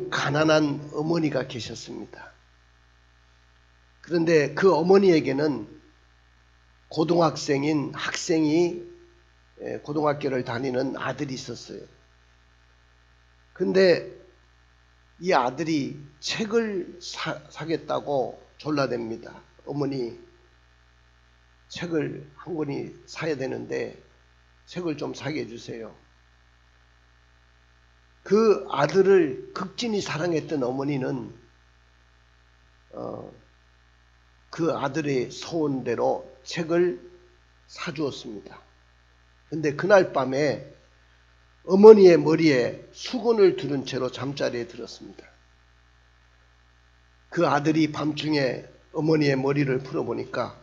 아주 가난한 어머니가 계셨습니다. 그런데 그 어머니에게는 고등학생인 학생이 고등학교를 다니는 아들이 있었어요. 근데 이 아들이 책을 사겠다고 졸라댑니다. 어머니, 책을 한 권이 사야 되는데 책을 좀 사게 해주세요. 그 아들을 극진히 사랑했던 어머니는 그 아들의 소원대로 책을 사주었습니다. 근데 그날 밤에 어머니의 머리에 수건을 두른 채로 잠자리에 들었습니다. 그 아들이 밤중에 어머니의 머리를 풀어보니까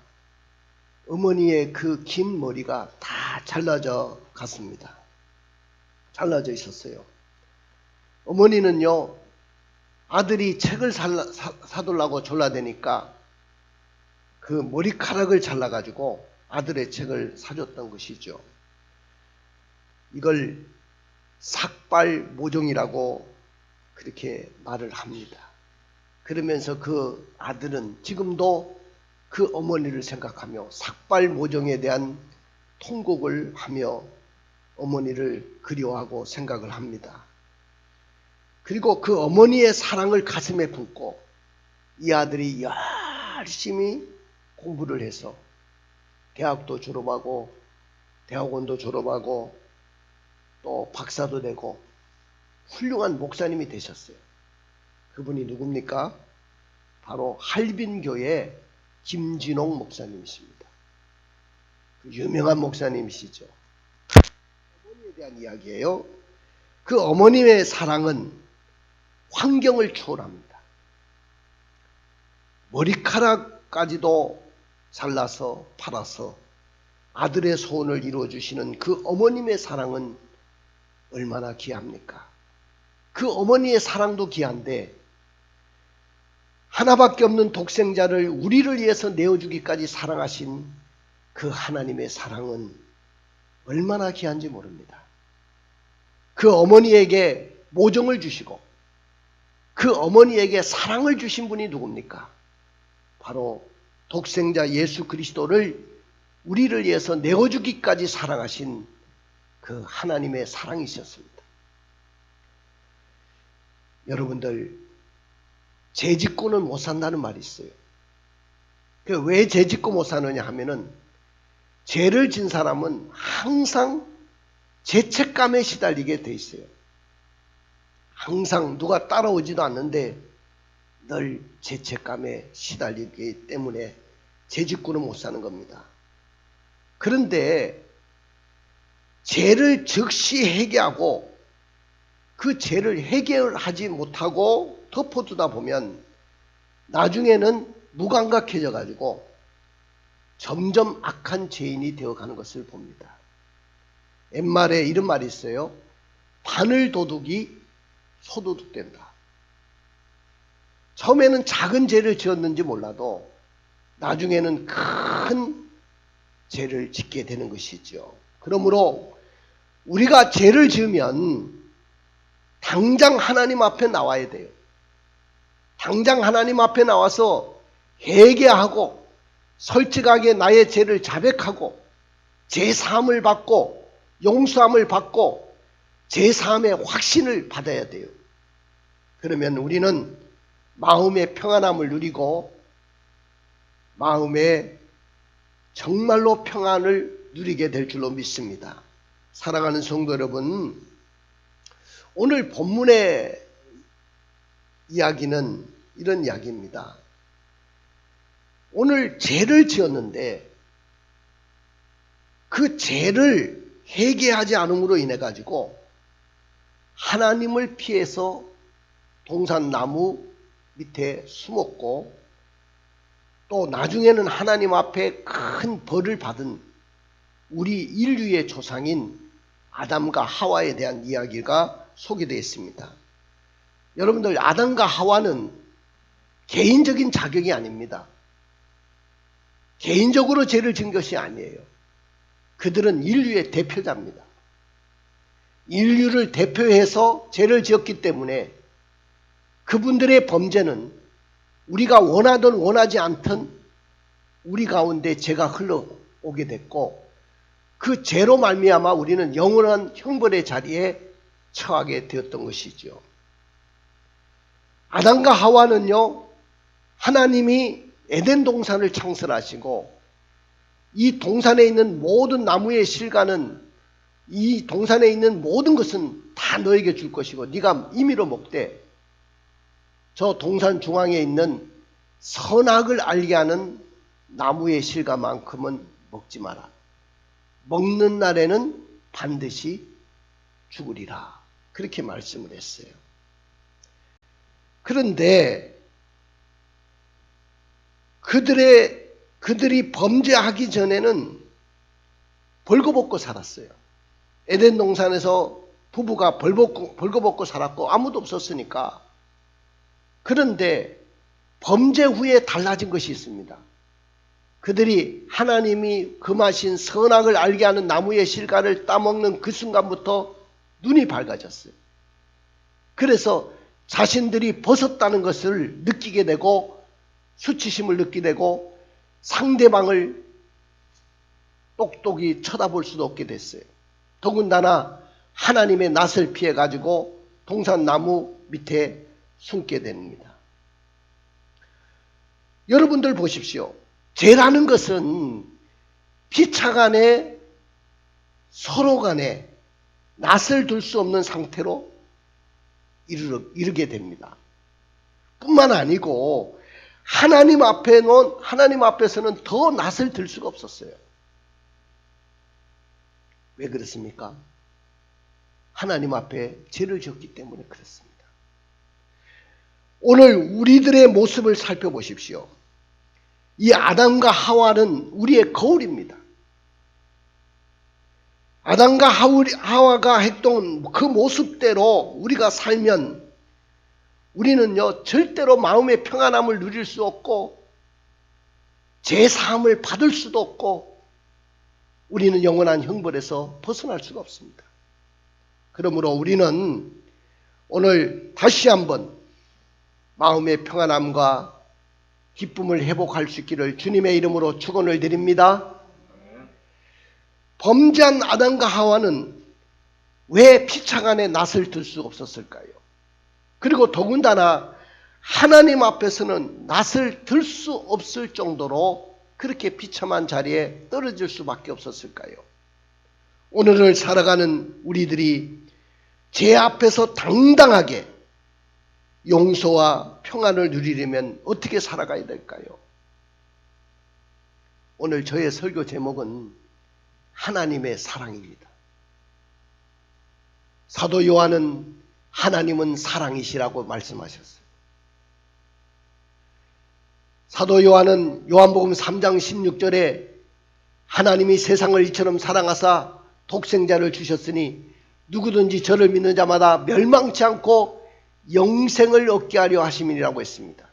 어머니의 그 긴 머리가 다 잘라져 갔습니다. 잘라져 있었어요. 어머니는요, 아들이 책을 사달라고 졸라대니까 그 머리카락을 잘라가지고 아들의 책을 사줬던 것이죠. 이걸 삭발모종이라고 그렇게 말을 합니다. 그러면서 그 아들은 지금도 그 어머니를 생각하며 삭발모종에 대한 통곡을 하며 어머니를 그리워하고 생각을 합니다. 그리고 그 어머니의 사랑을 가슴에 품고 이 아들이 열심히 공부를 해서 대학도 졸업하고 대학원도 졸업하고 또 박사도 되고 훌륭한 목사님이 되셨어요. 그분이 누굽니까? 바로 할빈교회 김진홍 목사님이십니다. 그 유명한 목사님이시죠. 어머니에 대한 이야기예요. 그 어머님의 사랑은 환경을 초월합니다. 머리카락까지도 잘라서 팔아서 아들의 소원을 이루어주시는 그 어머님의 사랑은 얼마나 귀합니까? 그 어머니의 사랑도 귀한데 하나밖에 없는 독생자를 우리를 위해서 내어주기까지 사랑하신 그 하나님의 사랑은 얼마나 귀한지 모릅니다. 그 어머니에게 모종을 주시고 그 어머니에게 사랑을 주신 분이 누굽니까? 바로 독생자 예수 그리스도를 우리를 위해서 내어주기까지 사랑하신 그 하나님의 사랑이셨습니다. 여러분들, 죄 짓고는 못 산다는 말이 있어요. 왜 죄 짓고 못 사느냐 하면은 죄를 진 사람은 항상 죄책감에 시달리게 돼 있어요. 항상 누가 따라오지도 않는데 늘 죄책감에 시달리기 때문에 죄 짓고는 못 사는 겁니다. 그런데 죄를 즉시 회개하고 그 죄를 해결하지 못하고 덮어두다 보면 나중에는 무감각해져 가지고 점점 악한 죄인이 되어가는 것을 봅니다. 옛말에 이런 말이 있어요. 바늘 도둑이 소도둑 된다. 처음에는 작은 죄를 지었는지 몰라도 나중에는 큰 죄를 짓게 되는 것이죠. 그러므로 우리가 죄를 지으면 당장 하나님 앞에 나와야 돼요. 당장 하나님 앞에 나와서 회개하고 솔직하게 나의 죄를 자백하고 죄사함을 받고 용서함을 받고 죄사함의 확신을 받아야 돼요. 그러면 우리는 마음의 평안함을 누리고 마음에 정말로 평안을 누리게 될 줄로 믿습니다. 사랑하는 성도 여러분, 오늘 본문의 이야기는 이런 이야기입니다. 오늘 죄를 지었는데 그 죄를 회개하지 않음으로 인해 가지고 하나님을 피해서 동산나무 밑에 숨었고 또 나중에는 하나님 앞에 큰 벌을 받은 우리 인류의 조상인 아담과 하와에 대한 이야기가 소개되어 있습니다. 여러분들, 아담과 하와는 개인적인 자격이 아닙니다. 개인적으로 죄를 지은 것이 아니에요. 그들은 인류의 대표자입니다. 인류를 대표해서 죄를 지었기 때문에 그분들의 범죄는 우리가 원하든 원하지 않든 우리 가운데 죄가 흘러오게 됐고, 그 죄로 말미암아 우리는 영원한 형벌의 자리에 처하게 되었던 것이죠. 아담과 하와는요, 하나님이 에덴 동산을 창설하시고 이 동산에 있는 모든 나무의 실과는, 이 동산에 있는 모든 것은 다 너에게 줄 것이고 네가 임의로 먹되 저 동산 중앙에 있는 선악을 알게 하는 나무의 실과만큼은 먹지 마라. 먹는 날에는 반드시 죽으리라. 그렇게 말씀을 했어요. 그런데 그들이 범죄하기 전에는 벌거벗고 살았어요. 에덴 동산에서 부부가 벌거벗고 살았고 아무도 없었으니까. 그런데 범죄 후에 달라진 것이 있습니다. 그들이 하나님이 금하신 선악을 알게 하는 나무의 실과를 따먹는 그 순간부터 눈이 밝아졌어요. 그래서 자신들이 벗었다는 것을 느끼게 되고 수치심을 느끼게 되고 상대방을 똑똑히 쳐다볼 수도 없게 됐어요. 더군다나 하나님의 낯을 피해 가지고 동산나무 밑에 숨게 됩니다. 여러분들 보십시오. 죄라는 것은 피차간에 서로 간에 낯을 둘 수 없는 상태로 이르게 됩니다. 뿐만 아니고 하나님 앞에서는 더 낯을 들 수가 없었어요. 왜 그렇습니까? 하나님 앞에 죄를 지었기 때문에 그렇습니다. 오늘 우리들의 모습을 살펴보십시오. 이 아담과 하와는 우리의 거울입니다. 아담과 하와가 했던 그 모습대로 우리가 살면 우리는요 절대로 마음의 평안함을 누릴 수 없고 죄사함을 받을 수도 없고 우리는 영원한 형벌에서 벗어날 수가 없습니다. 그러므로 우리는 오늘 다시 한번 마음의 평안함과 기쁨을 회복할 수 있기를 주님의 이름으로 축원을 드립니다. 범죄한 아담과 하와는 왜 피차간에 낯을 들 수 없었을까요? 그리고 더군다나 하나님 앞에서는 낯을 들 수 없을 정도로 그렇게 비참한 자리에 떨어질 수밖에 없었을까요? 오늘을 살아가는 우리들이 죄 앞에서 당당하게 용서와 평안을 누리려면 어떻게 살아가야 될까요? 오늘 저의 설교 제목은 하나님의 사랑입니다. 사도 요한은 하나님은 사랑이시라고 말씀하셨어요. 사도 요한은 요한복음 3장 16절에 하나님이 세상을 이처럼 사랑하사 독생자를 주셨으니 누구든지 저를 믿는 자마다 멸망치 않고 영생을 얻게 하려 하심이라고 했습니다.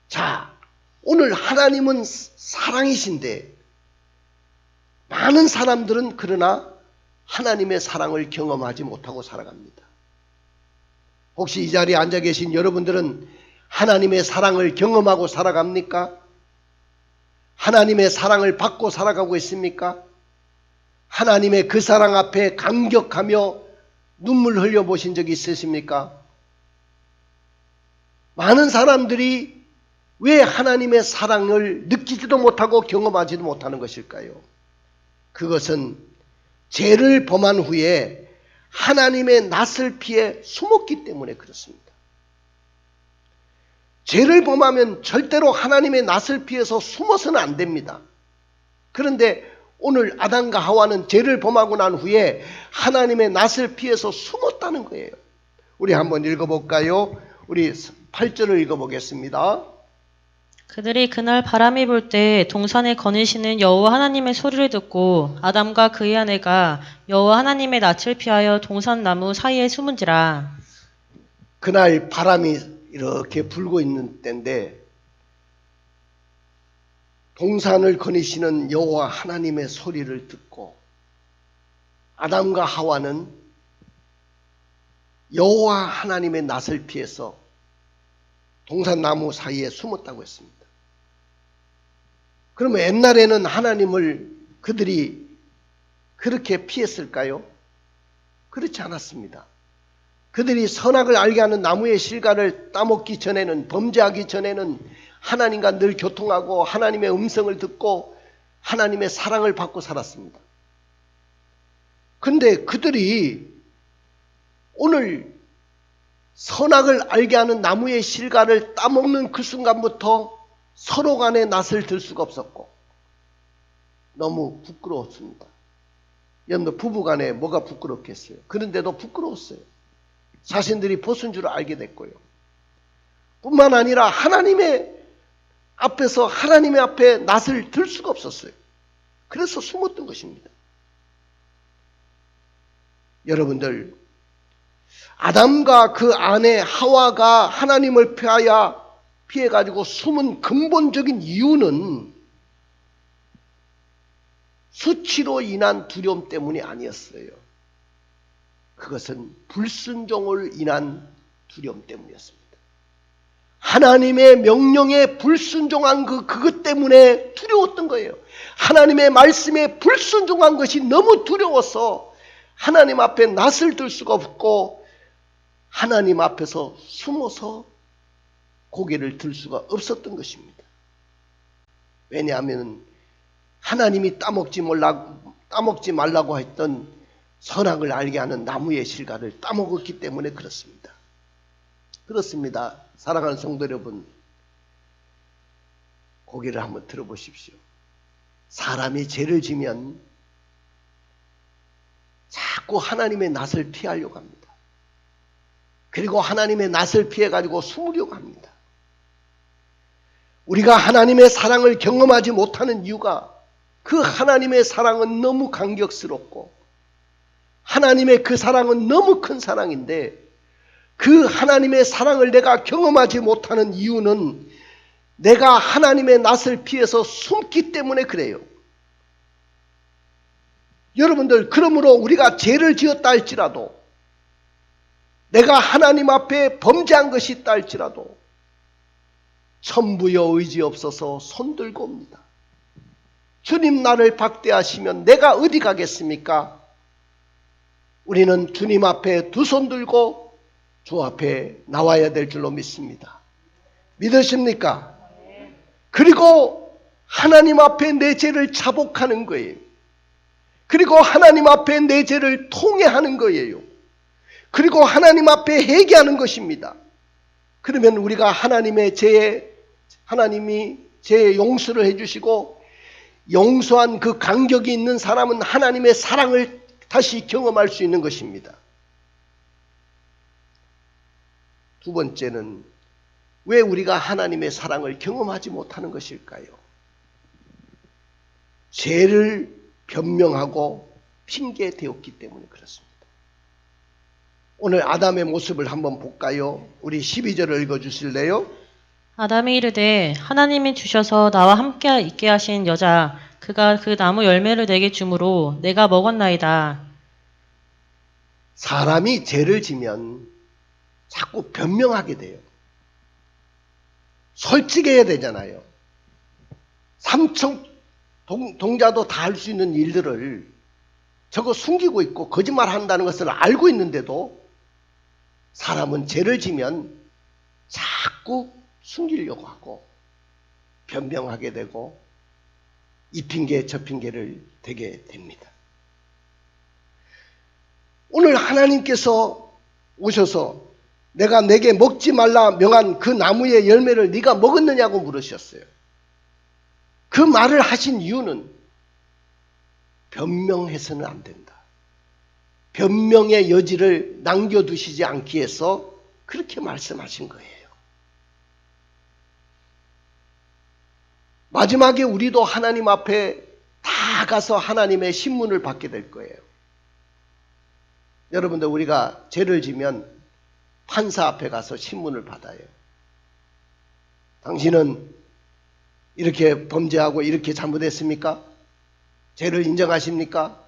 자, 오늘 하나님은 사랑이신데 많은 사람들은 그러나 하나님의 사랑을 경험하지 못하고 살아갑니다. 혹시 이 자리에 앉아 계신 여러분들은 하나님의 사랑을 경험하고 살아갑니까? 하나님의 사랑을 받고 살아가고 있습니까? 하나님의 그 사랑 앞에 감격하며 눈물 흘려보신 적이 있으십니까? 많은 사람들이 왜 하나님의 사랑을 느끼지도 못하고 경험하지도 못하는 것일까요? 그것은 죄를 범한 후에 하나님의 낯을 피해 숨었기 때문에 그렇습니다. 죄를 범하면 절대로 하나님의 낯을 피해서 숨어서는 안 됩니다. 그런데 오늘 아담과 하와는 죄를 범하고 난 후에 하나님의 낯을 피해서 숨었다는 거예요. 우리 한번 읽어볼까요? 우리 8절을 읽어보겠습니다. 그들이 그날 바람이 불 때 동산에 거니시는 여호와 하나님의 소리를 듣고 아담과 그의 아내가 여호와 하나님의 낯을 피하여 동산 나무 사이에 숨은지라. 그날 바람이 이렇게 불고 있는 때인데 동산을 거니시는 여호와 하나님의 소리를 듣고 아담과 하와는 여호와 하나님의 낯을 피해서 동산나무 사이에 숨었다고 했습니다. 그러면 옛날에는 하나님을 그들이 그렇게 피했을까요? 그렇지 않았습니다. 그들이 선악을 알게 하는 나무의 실과를 따먹기 전에는, 범죄하기 전에는 하나님과 늘 교통하고 하나님의 음성을 듣고 하나님의 사랑을 받고 살았습니다. 근데 그들이 오늘 선악을 알게 하는 나무의 실과를 따먹는 그 순간부터 서로 간에 낯을 들 수가 없었고 너무 부끄러웠습니다. 여러분들 부부 간에 뭐가 부끄럽겠어요? 그런데도 부끄러웠어요. 자신들이 벗은 줄 알게 됐고요. 뿐만 아니라 하나님의 앞에서 하나님의 앞에 낯을 들 수가 없었어요. 그래서 숨었던 것입니다. 여러분들, 아담과 그 아내 하와가 하나님을 피해가지고 숨은 근본적인 이유는 수치로 인한 두려움 때문이 아니었어요. 그것은 불순종을 인한 두려움 때문이었습니다. 하나님의 명령에 불순종한 그것 때문에 두려웠던 거예요. 하나님의 말씀에 불순종한 것이 너무 두려워서 하나님 앞에 낯을 들 수가 없고 하나님 앞에서 숨어서 고개를 들 수가 없었던 것입니다. 왜냐하면 하나님이 따먹지 말라고 했던 선악을 알게 하는 나무의 실과를 따먹었기 때문에 그렇습니다. 그렇습니다. 사랑하는 성도 여러분, 고개를 한번 들어보십시오. 사람이 죄를 지면 자꾸 하나님의 낯을 피하려고 합니다. 그리고 하나님의 낯을 피해가지고 숨으려고 합니다. 우리가 하나님의 사랑을 경험하지 못하는 이유가 그 하나님의 사랑은 너무 감격스럽고 하나님의 그 사랑은 너무 큰 사랑인데 그 하나님의 사랑을 내가 경험하지 못하는 이유는 내가 하나님의 낯을 피해서 숨기 때문에 그래요. 여러분들, 그러므로 우리가 죄를 지었다 할지라도 내가 하나님 앞에 범죄한 것이 있다 할지라도 천부여 의지 없어서 손들고 옵니다. 주님 나를 박대하시면 내가 어디 가겠습니까? 우리는 주님 앞에 두 손 들고 주 앞에 나와야 될 줄로 믿습니다. 믿으십니까? 그리고 하나님 앞에 내 죄를 자복하는 거예요. 그리고 하나님 앞에 내 죄를 통회하는 거예요. 그리고 하나님 앞에 회개하는 것입니다. 그러면 우리가 하나님이 죄의 용서를 해주시고 용서한 그 간격이 있는 사람은 하나님의 사랑을 다시 경험할 수 있는 것입니다. 두 번째는 왜 우리가 하나님의 사랑을 경험하지 못하는 것일까요? 죄를 변명하고 핑계대었기 때문에 그렇습니다. 오늘 아담의 모습을 한번 볼까요? 우리 12절을 읽어주실래요? 아담이 이르되 하나님이 주셔서 나와 함께 있게 하신 여자 그가 그 나무 열매를 내게 주므로 내가 먹었나이다. 사람이 죄를 지면 자꾸 변명하게 돼요. 솔직해야 되잖아요. 삼척 동자도 다 할 수 있는 일들을 저거 숨기고 있고 거짓말 한다는 것을 알고 있는데도 사람은 죄를 지면 자꾸 숨기려고 하고 변명하게 되고 이 핑계 저 핑계를 대게 됩니다. 오늘 하나님께서 오셔서 내가 내게 먹지 말라 명한 그 나무의 열매를 네가 먹었느냐고 물으셨어요. 그 말을 하신 이유는 변명해서는 안 된다. 변명의 여지를 남겨두시지 않기 위해서 그렇게 말씀하신 거예요. 마지막에 우리도 하나님 앞에 다 가서 하나님의 신문을 받게 될 거예요. 여러분들, 우리가 죄를 지면 판사 앞에 가서 신문을 받아요. 당신은 이렇게 범죄하고 이렇게 잘못했습니까? 죄를 인정하십니까?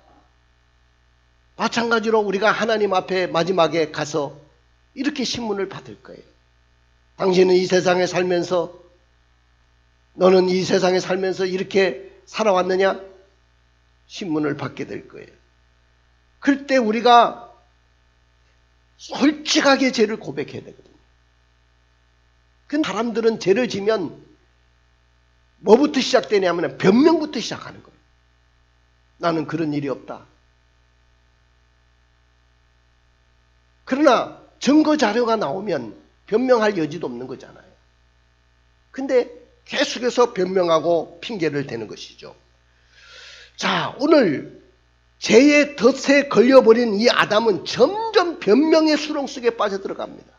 마찬가지로 우리가 하나님 앞에 마지막에 가서 이렇게 신문을 받을 거예요. 당신은 이 세상에 살면서, 너는 이 세상에 살면서 이렇게 살아왔느냐? 신문을 받게 될 거예요. 그럴 때 우리가 솔직하게 죄를 고백해야 되거든요. 그 사람들은 죄를 지면 뭐부터 시작되냐면 변명부터 시작하는 거예요. 나는 그런 일이 없다. 그러나 증거 자료가 나오면 변명할 여지도 없는 거잖아요. 근데 계속해서 변명하고 핑계를 대는 것이죠. 자, 오늘 죄의 덫에 걸려버린 이 아담은 점점 변명의 수렁 속에 빠져들어갑니다.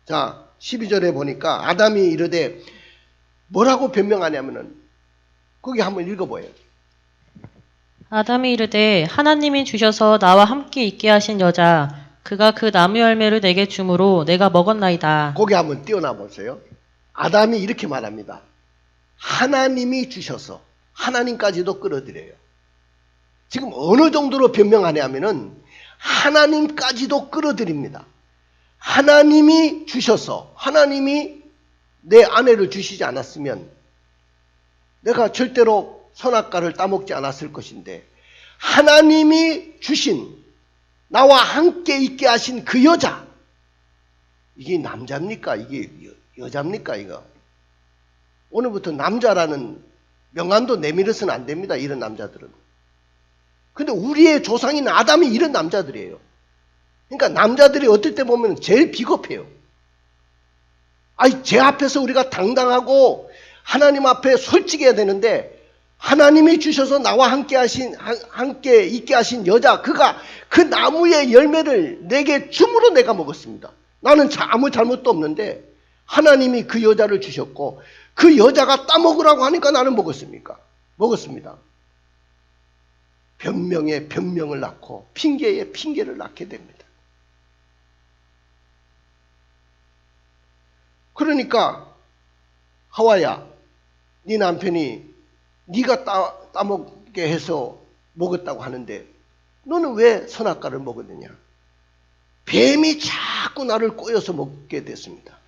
자, 12절에 보니까 아담이 이르되 뭐라고 변명하냐면은 거기 한번 읽어봐요. 아담이 이르되 하나님이 주셔서 나와 함께 있게 하신 여자 그가 그 나무 열매를 내게 주므로 내가 먹었나이다. 거기 한번 띄어나 보세요. 아담이 이렇게 말합니다. 하나님이 주셔서, 하나님까지도 끌어들여요. 지금 어느 정도로 변명하냐면은 하나님까지도 끌어들입니다. 하나님이 주셔서, 하나님이 내 아내를 주시지 않았으면 내가 절대로 선악과를 따먹지 않았을 것인데, 하나님이 주신, 나와 함께 있게 하신 그 여자, 이게 남자입니까? 이게 여자입니까? 이거 오늘부터 남자라는 명함도 내밀어서는 안 됩니다. 이런 남자들은. 근데 우리의 조상인 아담이 이런 남자들이에요. 그러니까 남자들이 어떨 때 보면 제일 비겁해요. 아니, 제 앞에서 우리가 당당하고 하나님 앞에 솔직해야 되는데, 하나님이 주셔서 나와 함께 있게 하신 여자, 그가 그 나무의 열매를 내게 줌으로 내가 먹었습니다. 나는 아무 잘못도 없는데 하나님이 그 여자를 주셨고 그 여자가 따먹으라고 하니까 나는 먹었습니다. 변명에 변명을 낳고 핑계에 핑계를 낳게 됩니다. 그러니까 하와야, 네 남편이 네가 따먹게 해서 먹었다고 하는데 너는 왜 선악과를 먹었느냐? 뱀이 자꾸 나를 꼬여서 먹게 됐습니다.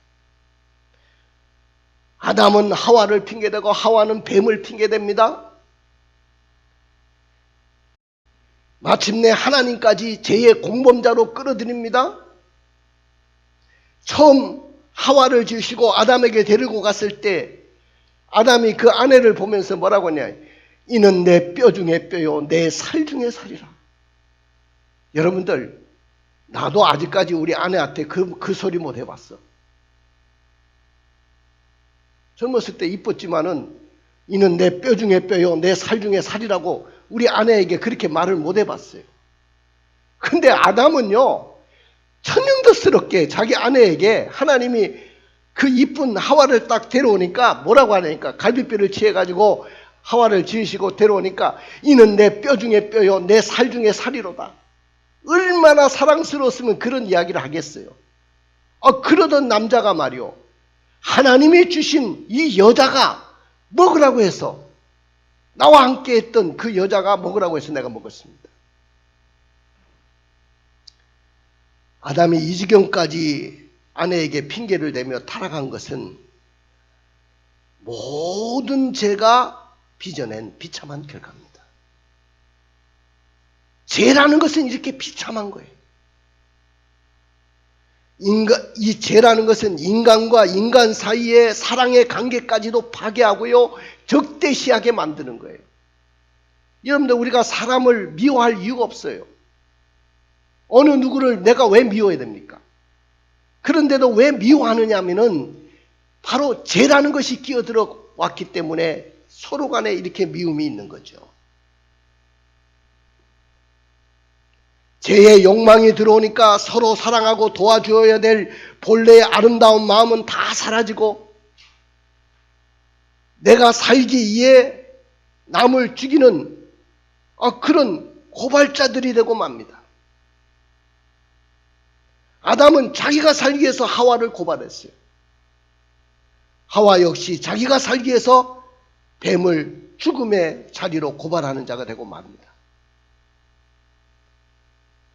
아담은 하와를 핑계대고 하와는 뱀을 핑계댑니다. 마침내 하나님까지 죄의 공범자로 끌어들입니다. 처음 하와를 지으시고 아담에게 데리고 갔을 때 아담이 그 아내를 보면서 뭐라고 하냐? 이는 내 뼈 중에 뼈요 내 살 중에 살이라. 여러분들, 나도 아직까지 우리 아내한테 그 소리 못 해봤어. 젊었을 때 이뻤지만은 이는 내 뼈 중에 뼈요 내 살 중에 살이라고 우리 아내에게 그렇게 말을 못 해봤어요. 근데 아담은요, 천연덕스럽게 자기 아내에게 하나님이 그 이쁜 하와를 딱 데려오니까 뭐라고 하냐니까, 갈비뼈를 취해가지고 하와를 지으시고 데려오니까 이는 내 뼈 중에 뼈요 내 살 중에 살이로다. 얼마나 사랑스러웠으면 그런 이야기를 하겠어요. 그러던 남자가 말이요, 하나님이 주신 이 여자가 먹으라고 해서, 나와 함께 했던 그 여자가 먹으라고 해서 내가 먹었습니다. 아담이 이 지경까지 아내에게 핑계를 대며 타락한 것은 모든 죄가 빚어낸 비참한 결과입니다. 죄라는 것은 이렇게 비참한 거예요. 이 죄라는 것은 인간과 인간 사이의 사랑의 관계까지도 파괴하고요, 적대시하게 만드는 거예요. 여러분들, 우리가 사람을 미워할 이유가 없어요. 어느 누구를 내가 왜 미워해야 됩니까? 그런데도 왜 미워하느냐 하면은 바로 죄라는 것이 끼어들어 왔기 때문에 서로 간에 이렇게 미움이 있는 거죠. 죄의 욕망이 들어오니까 서로 사랑하고 도와주어야 될 본래의 아름다운 마음은 다 사라지고 내가 살기 위해 남을 죽이는 그런 고발자들이 되고 맙니다. 아담은 자기가 살기 위해서 하와를 고발했어요. 하와 역시 자기가 살기 위해서 뱀을 죽음의 자리로 고발하는 자가 되고 맙니다.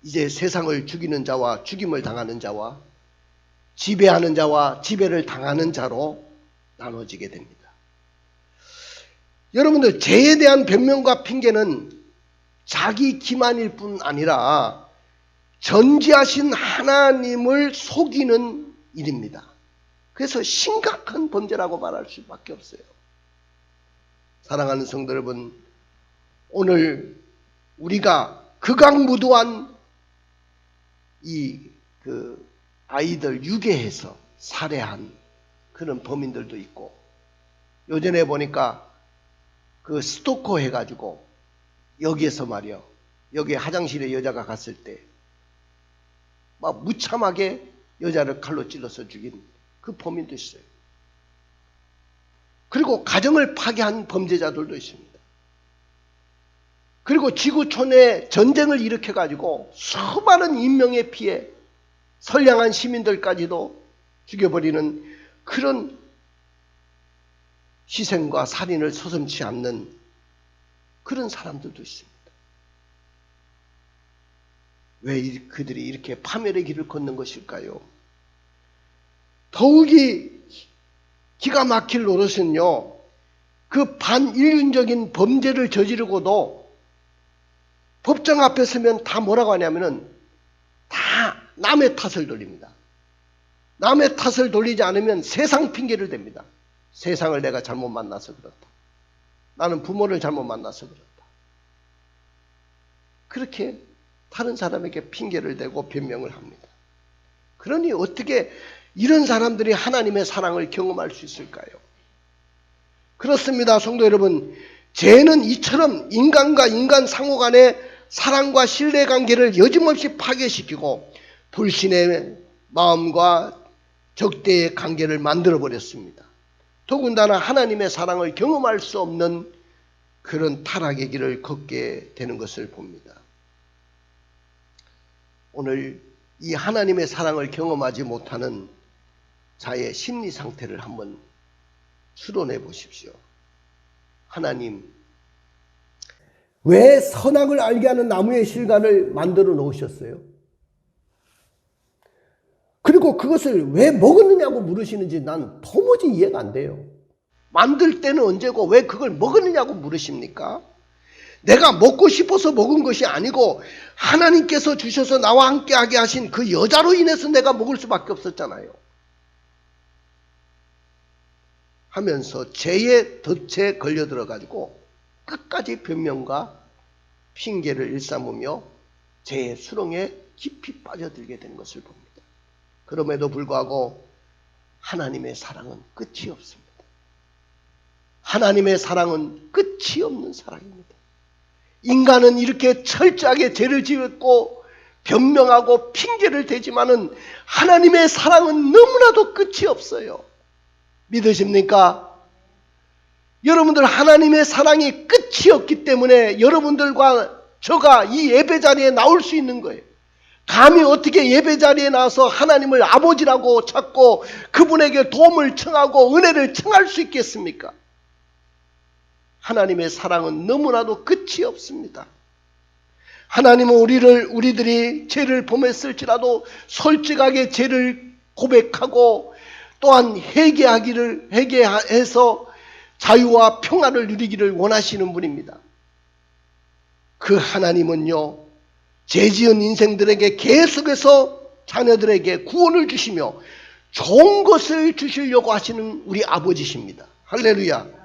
이제 세상을 죽이는 자와 죽임을 당하는 자와 지배하는 자와 지배를 당하는 자로 나눠지게 됩니다. 여러분들, 죄에 대한 변명과 핑계는 자기 기만일 뿐 아니라 전지하신 하나님을 속이는 일입니다. 그래서 심각한 범죄라고 말할 수밖에 없어요. 사랑하는 성도 여러분, 오늘 우리가 극악무도한 아이들 유괴해서 살해한 그런 범인들도 있고, 요전에 보니까 그 스토커 해가지고 여기에서 말이요, 여기 화장실에 여자가 갔을 때 막 무참하게 여자를 칼로 찔러서 죽인 그 범인도 있어요. 그리고 가정을 파괴한 범죄자들도 있습니다. 그리고 지구촌에 전쟁을 일으켜가지고 수많은 인명의 피해, 선량한 시민들까지도 죽여버리는 그런 희생과 살인을 서슴지 않는 그런 사람들도 있습니다. 왜 그들이 이렇게 파멸의 길을 걷는 것일까요? 더욱이 기가 막힐 노릇은요, 그 반인륜적인 범죄를 저지르고도 법정 앞에 서면 다 뭐라고 하냐면은 다 남의 탓을 돌립니다. 남의 탓을 돌리지 않으면 세상 핑계를 댑니다. 세상을 내가 잘못 만나서 그렇다. 나는 부모를 잘못 만나서 그렇다. 그렇게 다른 사람에게 핑계를 대고 변명을 합니다. 그러니 어떻게 이런 사람들이 하나님의 사랑을 경험할 수 있을까요? 그렇습니다. 성도 여러분, 죄는 이처럼 인간과 인간 상호 간의 사랑과 신뢰관계를 여짐없이 파괴시키고 불신의 마음과 적대의 관계를 만들어버렸습니다. 더군다나 하나님의 사랑을 경험할 수 없는 그런 타락의 길을 걷게 되는 것을 봅니다. 오늘 이 하나님의 사랑을 경험하지 못하는 자의 심리 상태를 한번 추론해 보십시오. 하나님, 왜 선악을 알게 하는 나무의 실과를 만들어 놓으셨어요? 그리고 그것을 왜 먹었느냐고 물으시는지 난 도무지 이해가 안 돼요. 만들 때는 언제고 왜 그걸 먹었느냐고 물으십니까? 내가 먹고 싶어서 먹은 것이 아니고 하나님께서 주셔서 나와 함께하게 하신 그 여자로 인해서 내가 먹을 수밖에 없었잖아요. 하면서 죄의 덫에 걸려들어가지고 끝까지 변명과 핑계를 일삼으며 죄의 수렁에 깊이 빠져들게 되는 것을 봅니다. 그럼에도 불구하고 하나님의 사랑은 끝이 없습니다. 하나님의 사랑은 끝이 없는 사랑입니다. 인간은 이렇게 철저하게 죄를 지었고 변명하고 핑계를 대지만은 하나님의 사랑은 너무나도 끝이 없어요. 믿으십니까? 여러분들, 하나님의 사랑이 끝이 없기 때문에 여러분들과 저가 이 예배 자리에 나올 수 있는 거예요. 감히 어떻게 예배 자리에 나와서 하나님을 아버지라고 찾고 그분에게 도움을 청하고 은혜를 청할 수 있겠습니까? 하나님의 사랑은 너무나도 끝이 없습니다. 하나님은 우리들이 죄를 범했을지라도 솔직하게 죄를 고백하고 또한 회개해서 자유와 평화를 누리기를 원하시는 분입니다. 그 하나님은요, 죄지은 인생들에게 계속해서 자녀들에게 구원을 주시며 좋은 것을 주시려고 하시는 우리 아버지십니다. 할렐루야.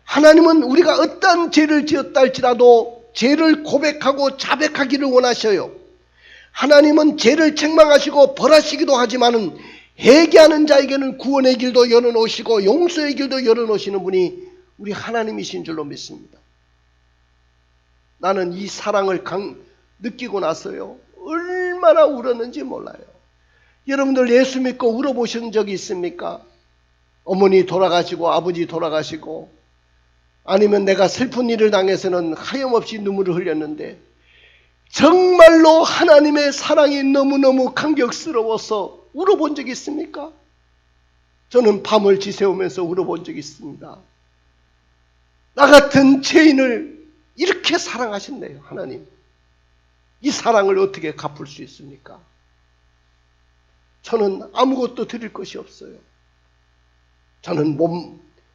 하나님은 우리가 어떠한 죄를 지었다 할지라도 죄를 고백하고 자백하기를 원하셔요. 하나님은 죄를 책망하시고 벌하시기도 하지만은 회개하는 자에게는 구원의 길도 열어놓으시고 용서의 길도 열어놓으시는 분이 우리 하나님이신 줄로 믿습니다. 나는 이 사랑을 느끼고 나서요, 얼마나 울었는지 몰라요. 여러분들 예수 믿고 울어보신 적이 있습니까? 어머니 돌아가시고 아버지 돌아가시고 아니면 내가 슬픈 일을 당해서는 하염없이 눈물을 흘렸는데 정말로 하나님의 사랑이 너무너무 감격스러워서 울어본 적이 있습니까? 저는 밤을 지새우면서 울어본 적이 있습니다. 나 같은 죄인을 이렇게 사랑하셨네요, 하나님. 이 사랑을 어떻게 갚을 수 있습니까? 저는 아무것도 드릴 것이 없어요. 저는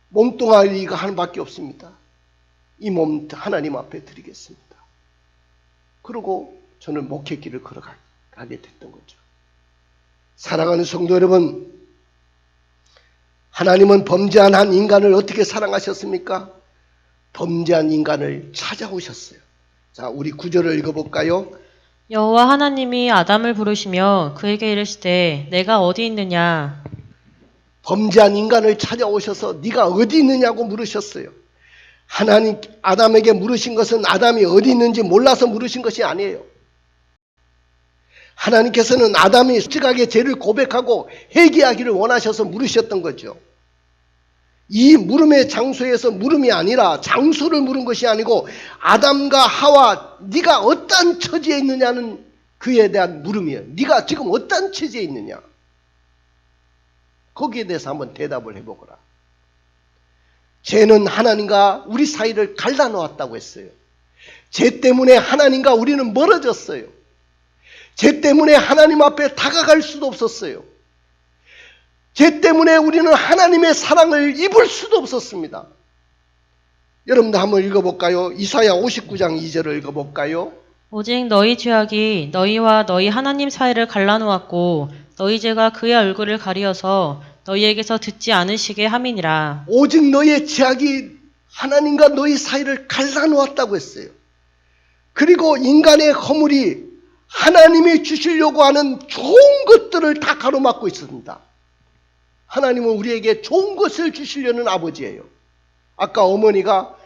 몸뚱아리가 하나밖에 없습니다. 이 몸 하나님 앞에 드리겠습니다. 그러고 저는 목회길을 걸어가게 됐던 거죠. 사랑하는 성도 여러분, 하나님은 범죄한 한 인간을 어떻게 사랑하셨습니까? 범죄한 인간을 찾아오셨어요. 자, 우리 9절을 읽어볼까요? 여호와 하나님이 아담을 부르시며 그에게 이르시되 내가 어디 있느냐? 범죄한 인간을 찾아오셔서 네가 어디 있느냐고 물으셨어요. 하나님 아담에게 물으신 것은 아담이 어디 있는지 몰라서 물으신 것이 아니에요. 하나님께서는 아담이 솔직하게 죄를 고백하고 회개하기를 원하셔서 물으셨던 거죠. 이 물음의 장소에서 물음이 아니라 장소를 물은 것이 아니고 아담과 하와 네가 어떤 처지에 있느냐는 그에 대한 물음이에요. 네가 지금 어떤 처지에 있느냐. 거기에 대해서 한번 대답을 해보거라. 죄는 하나님과 우리 사이를 갈라놓았다고 했어요. 죄 때문에 하나님과 우리는 멀어졌어요. 죄 때문에 하나님 앞에 다가갈 수도 없었어요. 죄 때문에 우리는 하나님의 사랑을 입을 수도 없었습니다. 여러분도 한번 읽어볼까요? 이사야 59장 2절을 읽어볼까요? 오직 너희 죄악이 너희와 너희 하나님 사이를 갈라놓았고 너희 죄가 그의 얼굴을 가리어서 너희에게서 듣지 않으시게 함이니라. 오직 너희의 죄악이 하나님과 너희 사이를 갈라놓았다고 했어요. 그리고 인간의 허물이 하나님이 주시려고 하는 좋은 것들을 다 가로막고 있습니다. 하나님은 우리에게 좋은 것을 주시려는 아버지예요. 아까 어머니가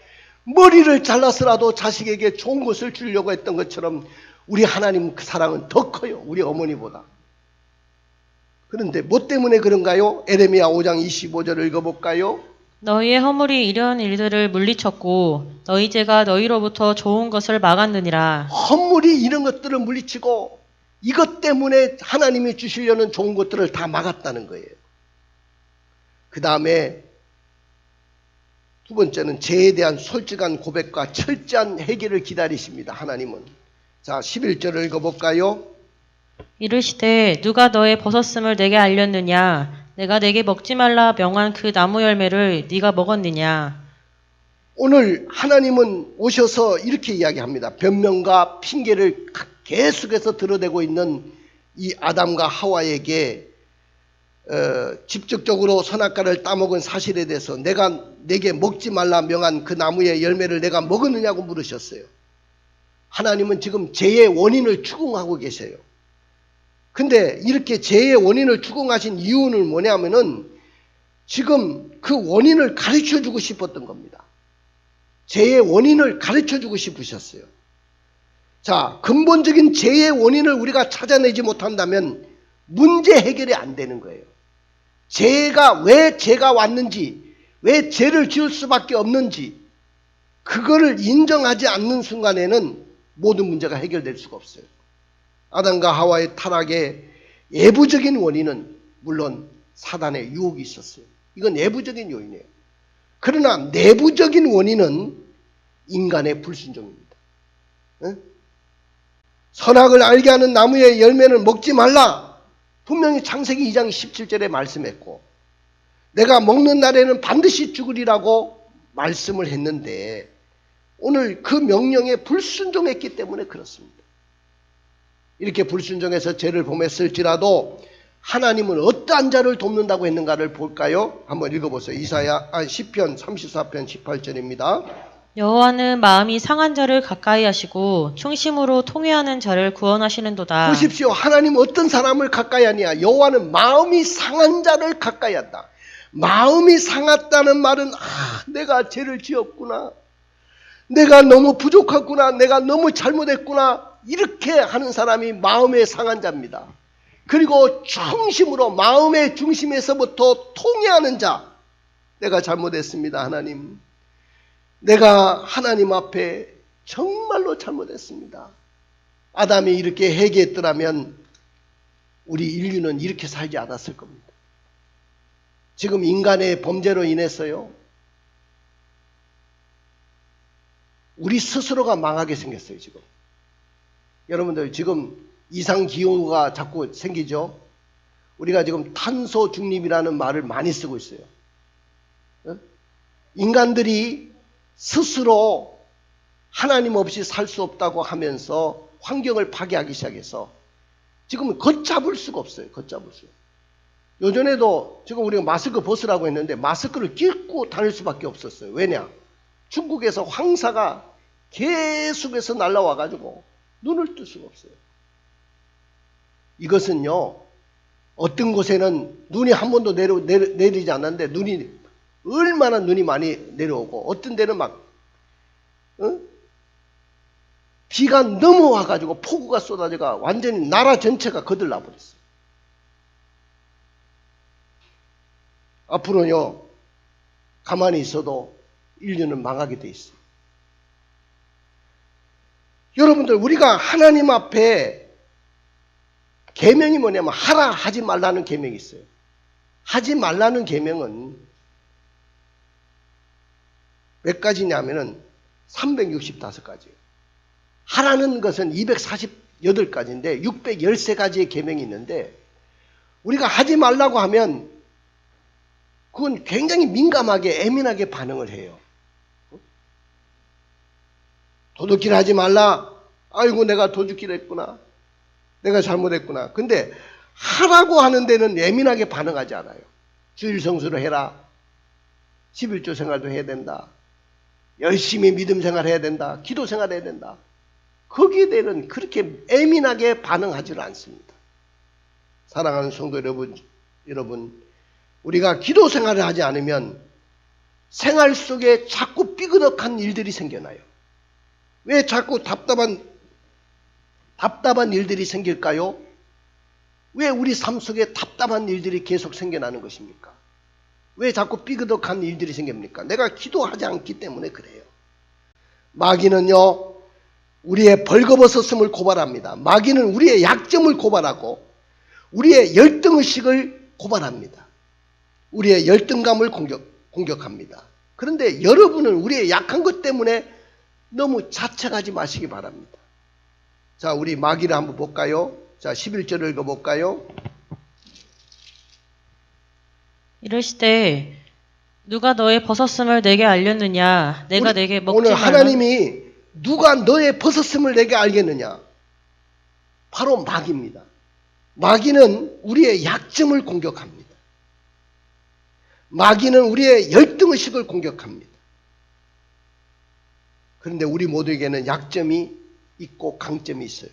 머리를 잘라서라도 자식에게 좋은 것을 주려고 했던 것처럼 우리 하나님 그 사랑은 더 커요. 우리 어머니보다. 그런데 뭐 때문에 그런가요? 에레미야 5장 25절을 읽어볼까요? 너희의 허물이 이런 일들을 물리쳤고 너희 죄가 너희로부터 좋은 것을 막았느니라. 허물이 이런 것들을 물리치고 이것 때문에 하나님이 주시려는 좋은 것들을 다 막았다는 거예요. 그 다음에 두 번째는 죄에 대한 솔직한 고백과 철저한 해결을 기다리십니다. 하나님은. 자, 11절을 읽어볼까요? 이르시되 누가 너의 벗었음을 내게 알렸느냐? 내가 내게 먹지 말라 명한 그 나무 열매를 네가 먹었느냐? 오늘 하나님은 오셔서 이렇게 이야기합니다. 변명과 핑계를 계속해서 드러내고 있는 이 아담과 하와에게 직접적으로 선악과를 따먹은 사실에 대해서 내가 내게 먹지 말라 명한 그 나무의 열매를 내가 먹었느냐고 물으셨어요. 하나님은 지금 죄의 원인을 추궁하고 계세요. 근데 이렇게 죄의 원인을 추궁하신 이유는 뭐냐면은 지금 그 원인을 가르쳐 주고 싶었던 겁니다. 죄의 원인을 가르쳐 주고 싶으셨어요. 자, 근본적인 죄의 원인을 우리가 찾아내지 못한다면 문제 해결이 안 되는 거예요. 왜 죄가 왔는지, 왜 죄를 지을 수밖에 없는지, 그거를 인정하지 않는 순간에는 모든 문제가 해결될 수가 없어요. 아담과 하와의 타락의 외부적인 원인은 물론 사단의 유혹이 있었어요. 이건 내부적인 요인이에요. 그러나 내부적인 원인은 인간의 불순종입니다. 선악을 알게 하는 나무의 열매는 먹지 말라. 분명히 창세기 2장 17절에 말씀했고 내가 먹는 날에는 반드시 죽으리라고 말씀을 했는데 오늘 그 명령에 불순종했기 때문에 그렇습니다. 이렇게 불순종해서 죄를 범했을지라도 하나님은 어떠한 자를 돕는다고 했는가를 볼까요? 한번 읽어보세요. 시편 34편 18절입니다. 여호와는 마음이 상한 자를 가까이 하시고 충심으로 통회하는 자를 구원하시는도다. 보십시오. 하나님 어떤 사람을 가까이 하냐? 여호와는 마음이 상한 자를 가까이 한다. 마음이 상했다는 말은 내가 죄를 지었구나. 내가 너무 부족하구나. 내가 너무 잘못했구나. 이렇게 하는 사람이 마음의 상한 자입니다. 그리고 중심으로 마음의 중심에서부터 통회하는 자. 내가 잘못했습니다. 하나님. 내가 하나님 앞에 정말로 잘못했습니다. 아담이 이렇게 회개했더라면 우리 인류는 이렇게 살지 않았을 겁니다. 지금 인간의 범죄로 인해서요. 우리 스스로가 망하게 생겼어요. 지금. 여러분들 지금 이상기후가 자꾸 생기죠. 우리가 지금 탄소 중립이라는 말을 많이 쓰고 있어요. 인간들이 스스로 하나님 없이 살 수 없다고 하면서 환경을 파괴하기 시작해서 지금 걷잡을 수가 없어요. 걷잡을 수. 요전에도 지금 우리가 마스크 벗으라고 했는데 마스크를 끼고 다닐 수밖에 없었어요. 왜냐? 중국에서 황사가 계속해서 날라와가지고 눈을 뜰 수가 없어요. 이것은요, 어떤 곳에는 눈이 한 번도 내리지 않았는데 얼마나 눈이 많이 내려오고 어떤 데는 막 비가 넘어와가지고 폭우가 쏟아져가 완전히 나라 전체가 거들나 버렸어요. 앞으로요, 가만히 있어도 인류는 망하게 돼 있어요. 여러분들, 우리가 하나님 앞에 계명이 뭐냐면 하라 하지 말라는 계명이 있어요. 하지 말라는 계명은 몇 가지냐면은 365가지예요. 하라는 것은 248가지인데 613가지의 계명이 있는데 우리가 하지 말라고 하면 그건 굉장히 민감하게 예민하게 반응을 해요. 도둑질 하지 말라. 아이고 내가 도둑질 했구나. 내가 잘못했구나. 근데 하라고 하는 데는 예민하게 반응하지 않아요. 주일 성수를 해라. 11조 생활도 해야 된다. 열심히 믿음 생활해야 된다. 기도 생활해야 된다. 거기에 대해서는 그렇게 예민하게 반응하지는 않습니다. 사랑하는 성도 여러분, 우리가 기도 생활을 하지 않으면 생활 속에 자꾸 삐그덕한 일들이 생겨나요. 왜 자꾸 답답한 일들이 생길까요? 왜 우리 삶 속에 답답한 일들이 계속 생겨나는 것입니까? 왜 자꾸 삐그덕한 일들이 생깁니까? 내가 기도하지 않기 때문에 그래요. 마귀는요, 우리의 벌거벗었음을 고발합니다. 마귀는 우리의 약점을 고발하고 우리의 열등의식을 고발합니다. 우리의 열등감을 공격합니다. 그런데 여러분은 우리의 약한 것 때문에 너무 자책하지 마시기 바랍니다. 자, 우리 마귀를 한번 볼까요? 자, 11절을 읽어볼까요? 이르시되 누가 너의 벗었음을 내게 알렸느냐? 내가 내게 먹지 오늘 말라. 하나님이 누가 너의 벗었음을 내게 알겠느냐? 바로 마귀입니다. 마귀는 우리의 약점을 공격합니다. 마귀는 우리의 열등의식을 공격합니다. 그런데 우리 모두에게는 약점이 있고 강점이 있어요.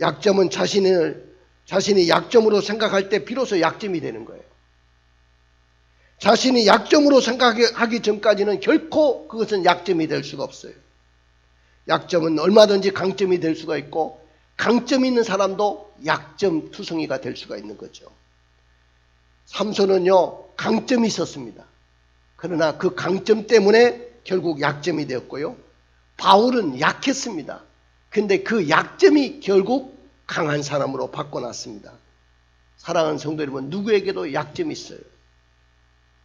약점은 자신이 약점으로 생각할 때 비로소 약점이 되는 거예요. 자신이 약점으로 생각하기 전까지는 결코 그것은 약점이 될 수가 없어요. 약점은 얼마든지 강점이 될 수가 있고 강점이 있는 사람도 약점 투성이가 될 수가 있는 거죠. 삼손은요, 강점이 있었습니다. 그러나 그 강점 때문에 결국 약점이 되었고요. 바울은 약했습니다. 근데 그 약점이 결국 강한 사람으로 바꿔놨습니다. 사랑하는 성도 여러분, 누구에게도 약점이 있어요.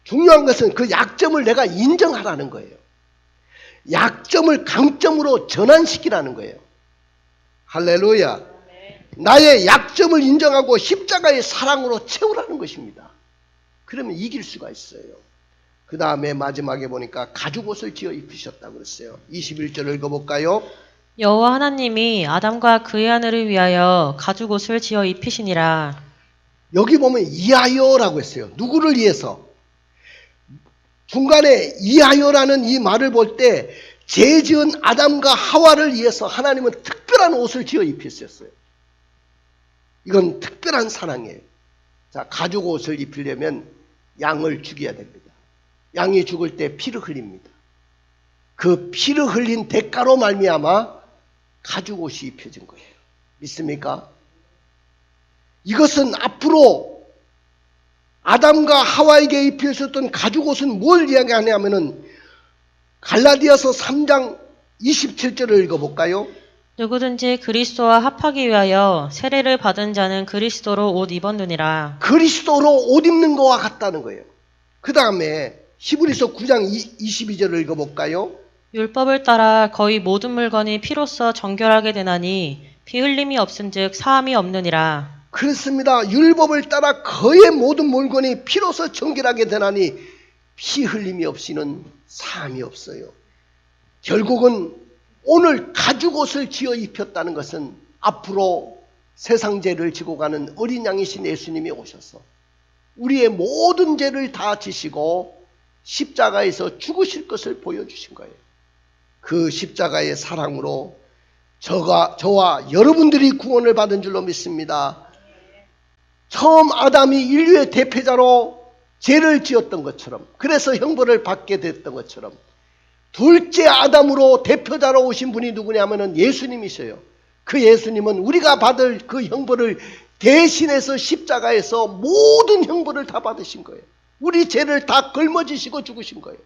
중요한 것은 그 약점을 내가 인정하라는 거예요. 약점을 강점으로 전환시키라는 거예요. 할렐루야. 나의 약점을 인정하고 십자가의 사랑으로 채우라는 것입니다. 그러면 이길 수가 있어요. 그 다음에 마지막에 보니까 가죽옷을 지어 입히셨다고 그랬어요. 21절을 읽어볼까요? 여호와 하나님이 아담과 그의 아내를 위하여 가죽옷을 지어 입히시니라. 여기 보면 이하여라고 했어요. 누구를 위해서? 중간에 이하여라는 이 말을 볼 때 죄 지은 아담과 하와를 위해서 하나님은 특별한 옷을 지어 입히셨어요. 이건 특별한 사랑이에요. 자, 가죽옷을 입히려면 양을 죽여야 됩니다. 양이 죽을 때 피를 흘립니다. 그 피를 흘린 대가로 말미암아 가죽옷이 입혀진 거예요. 믿습니까? 이것은 앞으로 아담과 하와에게 입혀졌던 가죽옷은 뭘 이야기하냐면은 갈라디아서 3장 27절을 읽어볼까요? 누구든지 그리스도와 합하기 위하여 세례를 받은 자는 그리스도로 옷 입었느니라. 그리스도로 옷 입는 거와 같다는 거예요. 그 다음에 히브리서 9장 22절을 읽어볼까요? 율법을 따라 거의 모든 물건이 피로써 정결하게 되나니 피 흘림이 없은즉 사함이 없느니라. 그렇습니다. 율법을 따라 그의 모든 물건이 피로서 정결하게 되나니 피 흘림이 없이는 사함이 없어요. 결국은 오늘 가죽옷을 지어 입혔다는 것은 앞으로 세상 죄를 지고 가는 어린 양이신 예수님이 오셔서 우리의 모든 죄를 다 지시고 십자가에서 죽으실 것을 보여주신 거예요. 그 십자가의 사랑으로 저와 여러분들이 구원을 받은 줄로 믿습니다. 처음 아담이 인류의 대표자로 죄를 지었던 것처럼, 그래서 형벌을 받게 됐던 것처럼, 둘째 아담으로 대표자로 오신 분이 누구냐면은 예수님이셔요. 그 예수님은 우리가 받을 그 형벌을 대신해서 십자가에서 모든 형벌을 다 받으신 거예요. 우리 죄를 다 걸머지시고 죽으신 거예요.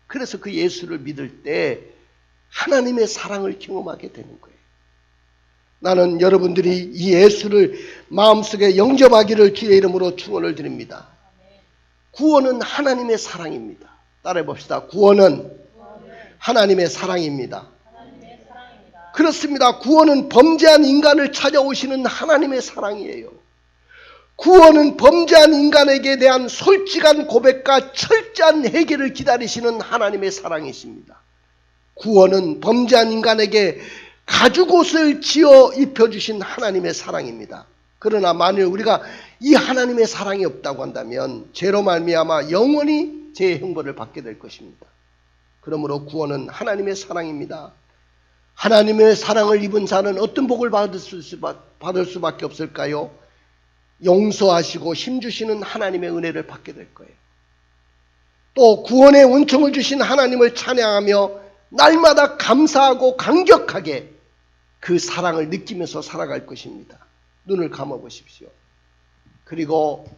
그래서 그 예수를 믿을 때 하나님의 사랑을 경험하게 되는 거예요. 나는 여러분들이 이 예수를 마음속에 영접하기를 주의 이름으로 축원을 드립니다. 구원은 하나님의 사랑입니다. 따라해 봅시다. 구원은 하나님의 사랑입니다. 그렇습니다. 구원은 범죄한 인간을 찾아오시는 하나님의 사랑이에요. 구원은 범죄한 인간에게 대한 솔직한 고백과 철저한 해결을 기다리시는 하나님의 사랑이십니다. 구원은 범죄한 인간에게 가죽옷을 지어 입혀주신 하나님의 사랑입니다. 그러나 만일 우리가 이 하나님의 사랑이 없다고 한다면 죄로 말미암아 영원히 죄의 형벌을 받게 될 것입니다. 그러므로 구원은 하나님의 사랑입니다. 하나님의 사랑을 입은 자는 어떤 복을 받을 수밖에 없을까요? 용서하시고 힘주시는 하나님의 은혜를 받게 될 거예요. 또 구원의 은총을 주신 하나님을 찬양하며 날마다 감사하고 감격하게 그 사랑을 느끼면서 살아갈 것입니다. 눈을 감아 보십시오. 그리고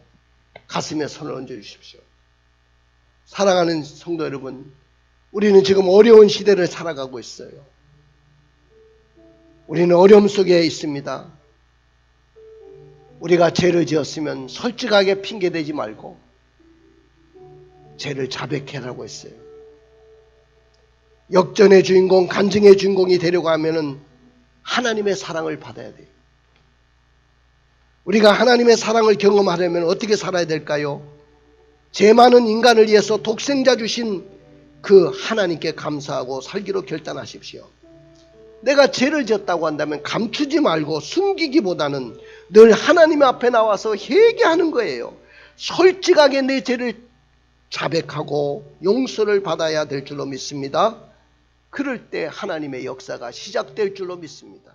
가슴에 손을 얹어 주십시오. 사랑하는 성도 여러분, 우리는 지금 어려운 시대를 살아가고 있어요. 우리는 어려움 속에 있습니다. 우리가 죄를 지었으면 솔직하게 핑계대지 말고 죄를 자백해라고 했어요. 역전의 주인공, 간증의 주인공이 되려고 하면은 하나님의 사랑을 받아야 돼요. 우리가 하나님의 사랑을 경험하려면 어떻게 살아야 될까요? 죄 많은 인간을 위해서 독생자 주신 그 하나님께 감사하고 살기로 결단하십시오. 내가 죄를 지었다고 한다면 감추지 말고 숨기기보다는 늘 하나님 앞에 나와서 회개하는 거예요. 솔직하게 내 죄를 자백하고 용서를 받아야 될 줄로 믿습니다. 그럴 때 하나님의 역사가 시작될 줄로 믿습니다.